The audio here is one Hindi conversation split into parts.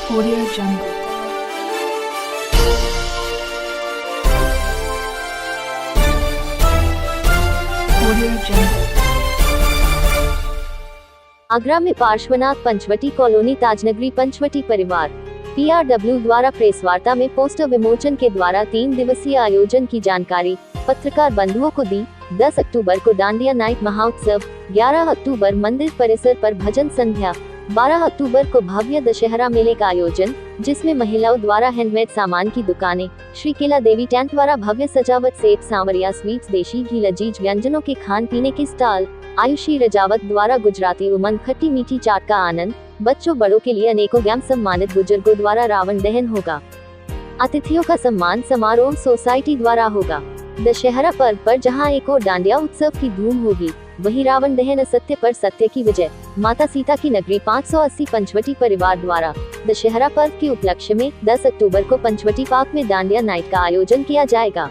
Audio Jungle. Audio Jungle. Agra में पार्श्वनाथ पंचवटी कॉलोनी ताजनगरी पंचवटी परिवार PRW द्वारा प्रेस वार्ता में पोस्टर विमोचन के द्वारा 3 दिवसीय आयोजन की जानकारी पत्रकार बंधुओं को दी। 10 अक्टूबर को डांडिया नाइट महोत्सव, 11 अक्टूबर मंदिर परिसर पर भजन संध्या, 12 अक्टूबर को भव्य दशहरा मेले का आयोजन, जिसमें महिलाओं द्वारा हैंडमेड सामान की दुकानें, श्री केला देवी टेंट द्वारा भव्य सजावट, सेब सांवरिया स्वीट्स, देशी घी लजीज व्यंजनों के खान पीने के स्टॉल, आयुषी रजावत द्वारा गुजराती उमंग खट्टी मीठी चाट का आनंद, बच्चों बड़ों के लिए अनेकों गेम, सम्मानित बुजुर्गों द्वारा रावण दहन होगा। अतिथियों का सम्मान समारोह सोसाइटी द्वारा होगा। दशहरा पर्व पर जहां एक और डांडिया उत्सव की धूम होगी, वहीं रावण दहन असत्य पर सत्य की विजय, माता सीता की नगरी 580 पंचवटी परिवार द्वारा दशहरा पर्व के उपलक्ष्य में 10 अक्टूबर को पंचवटी पार्क में डांडिया नाइट का आयोजन किया जाएगा।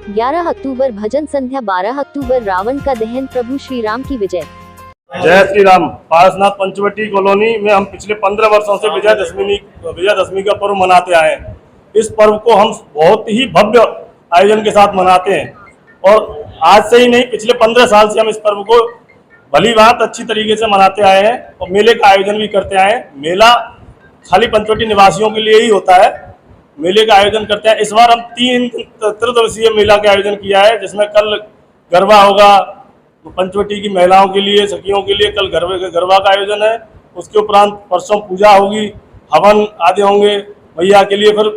11 अक्टूबर भजन संध्या, 12 अक्टूबर रावण का दहन, प्रभु श्री राम की विजय। जय श्री राम। पार्श्वनाथ पंचवटी कॉलोनी में हम पिछले 15 वर्षों से विजयदशमी का पर्व मनाते आए हैं। इस पर्व को हम बहुत ही भव्य आयोजन के साथ मनाते हैं और आज से ही नहीं, पिछले 15 साल से हम इस पर्व को भली बात अच्छी तरीके से मनाते आए हैं और मेले का आयोजन भी करते आए हैं। मेला खाली पंचवटी निवासियों के लिए ही होता है, मेले का आयोजन करते हैं। इस बार हम 3 त्रिदिवसीय मेला का आयोजन किया है, जिसमें कल गरबा होगा पंचवटी की महिलाओं के लिए, सखियों के लिए कल गरबा का आयोजन है। उसके उपरांत परसों पूजा होगी, हवन आदि होंगे मैया के लिए। फिर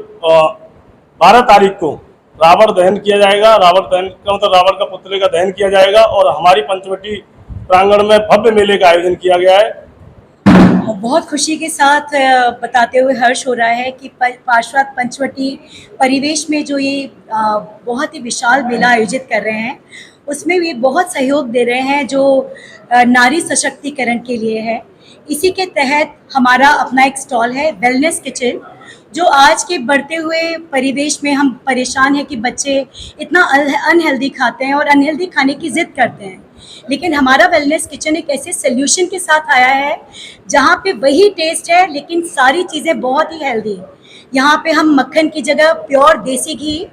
12 तारीख को रावण दहन किया जाएगा। रावण दहन का मतलब रावण का पुतले का दहन किया जाएगा और हमारी पंचवटी प्रांगण में भव्य मेले का आयोजन किया गया है। बहुत खुशी के साथ बताते हुए हर्ष हो रहा है कि पार्श्वनाथ पंचवटी परिवेश में जो ये बहुत ही विशाल मेला आयोजित कर रहे हैं, उसमें भी बहुत सहयोग दे रहे हैं जो नारी सशक्तिकरण के लिए है। इसी के तहत हमारा अपना एक स्टॉल है वेलनेस किचन, जो आज के बढ़ते हुए परिवेश में हम परेशान हैं कि बच्चे इतना अनहेल्दी खाते हैं और अनहेल्दी खाने की जिद करते हैं, लेकिन हमारा वेलनेस किचन एक ऐसे सोल्यूशन के साथ आया है जहाँ पे वही टेस्ट है लेकिन सारी चीज़ें बहुत ही हेल्दी हैं। यहाँ पे हम मक्खन की जगह प्योर देसी घी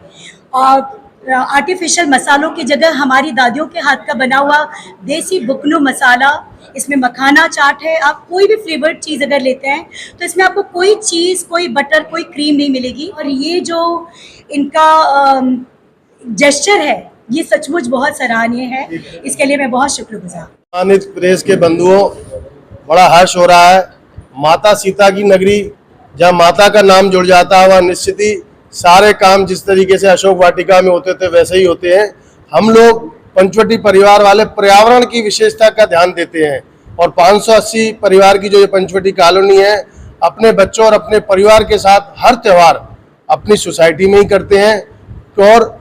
और आर्टिफिशियल मसालों की जगह हमारी दादियों के हाथ का बना हुआ देसी बुकनू मसाला, इसमें मखाना चाट है। आप कोई भी फ्लेवर्ड चीज़ अगर लेते हैं तो इसमें आपको कोई चीज़, कोई बटर, कोई क्रीम नहीं मिलेगी। और ये जो इनका जेस्चर है, ये सचमुच बहुत सराहनीय है। इसके लिए मैं बहुत शुक्रगुजार। सम्मानित प्रेस के बंधुओं, बड़ा हर्ष हो रहा है। माता सीता की नगरी, जहाँ माता का नाम जुड़ जाता है वहाँ निश्चित ही सारे काम जिस तरीके से अशोक वाटिका में होते थे वैसे ही होते हैं। हम लोग पंचवटी परिवार वाले पर्यावरण की विशेषता का ध्यान देते हैं और 580 परिवार की जो ये पंचवटी कॉलोनी है, अपने बच्चों और अपने परिवार के साथ हर त्यौहार अपनी सोसाइटी में ही करते हैं। और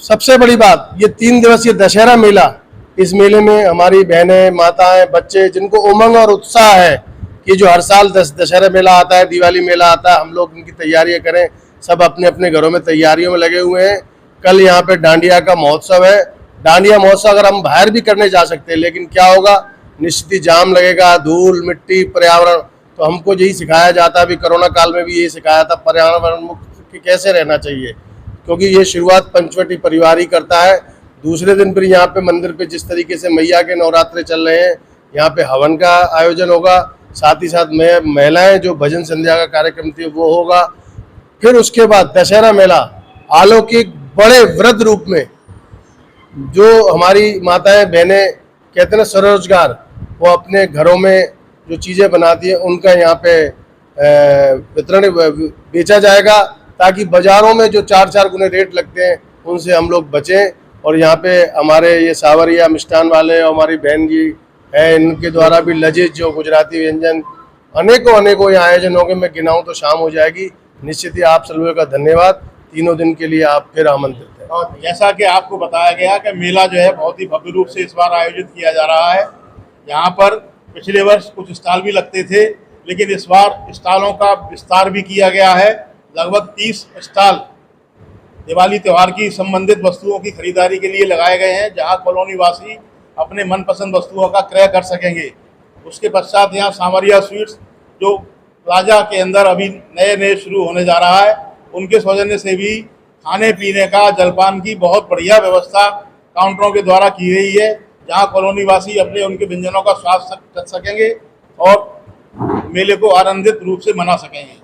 सबसे बड़ी बात, ये 3 दिवसीय दशहरा मेला, इस मेले में हमारी बहनें, माताएं, बच्चे, जिनको उमंग और उत्साह है कि जो हर साल दशहरा मेला आता है, दिवाली मेला आता है, हम लोग इनकी तैयारियां करें। सब अपने अपने घरों में तैयारियों में लगे हुए हैं। कल यहाँ पे डांडिया का महोत्सव है। डांडिया महोत्सव अगर हम बाहर भी करने जा सकते हैं, लेकिन क्या होगा, निश्चित ही जाम लगेगा, धूल मिट्टी पर्यावरण। तो हमको यही सिखाया जाता है, अभी कोरोना काल में भी यही सिखाया था, पर्यावरण मुक्त कैसे रहना चाहिए, क्योंकि ये शुरुआत पंचवटी परिवार ही करता है। दूसरे दिन फिर यहाँ पे मंदिर पे जिस तरीके से मैया के नवरात्रे चल रहे हैं, यहाँ पे हवन का आयोजन होगा, साथ ही साथ महिलाएं जो भजन संध्या का कार्यक्रम थी वो होगा। फिर उसके बाद दशहरा मेला अलौकिक बड़े वृद्ध रूप में, जो हमारी माताएं बहनें कहते हैं ना स्वरोजगार, वो अपने घरों में जो चीज़ें बनाती हैं उनका यहाँ पे वितरण बेचा जाएगा, ताकि बाज़ारों में जो 4-4 गुने रेट लगते हैं उनसे हम लोग बचें। और यहाँ पे हमारे ये सावरिया मिष्ठान वाले और हमारी बहन जी है, इनके द्वारा भी लजीज जो गुजराती व्यंजन अनेकों यहाँ आयोजन होंगे। मैं गिनाऊँ तो शाम हो जाएगी। निश्चित ही आप सभी का धन्यवाद। 3 दिन के लिए आप फिर आमंत्रित हैं। और जैसा कि आपको बताया गया कि मेला जो है बहुत ही भव्य रूप से इस बार आयोजित किया जा रहा है। यहाँ पर पिछले वर्ष कुछ स्टॉल भी लगते थे, लेकिन इस बार स्टॉलों का विस्तार भी किया गया है। लगभग 30 स्टॉल दिवाली त्यौहार की संबंधित वस्तुओं की खरीदारी के लिए लगाए गए हैं, जहाँ कॉलोनी वासी अपने मनपसंद वस्तुओं का क्रय कर सकेंगे। उसके पश्चात यहाँ सांवरिया स्वीट्स जो प्लाजा के अंदर अभी नए नए शुरू होने जा रहा है, उनके सौजन्य से भी खाने पीने का, जलपान की बहुत बढ़िया व्यवस्था काउंटरों के द्वारा की गई है, जहां कॉलोनी वासी अपने उनके व्यंजनों का स्वाद कर सकेंगे और मेले को आनंदित रूप से मना सकेंगे।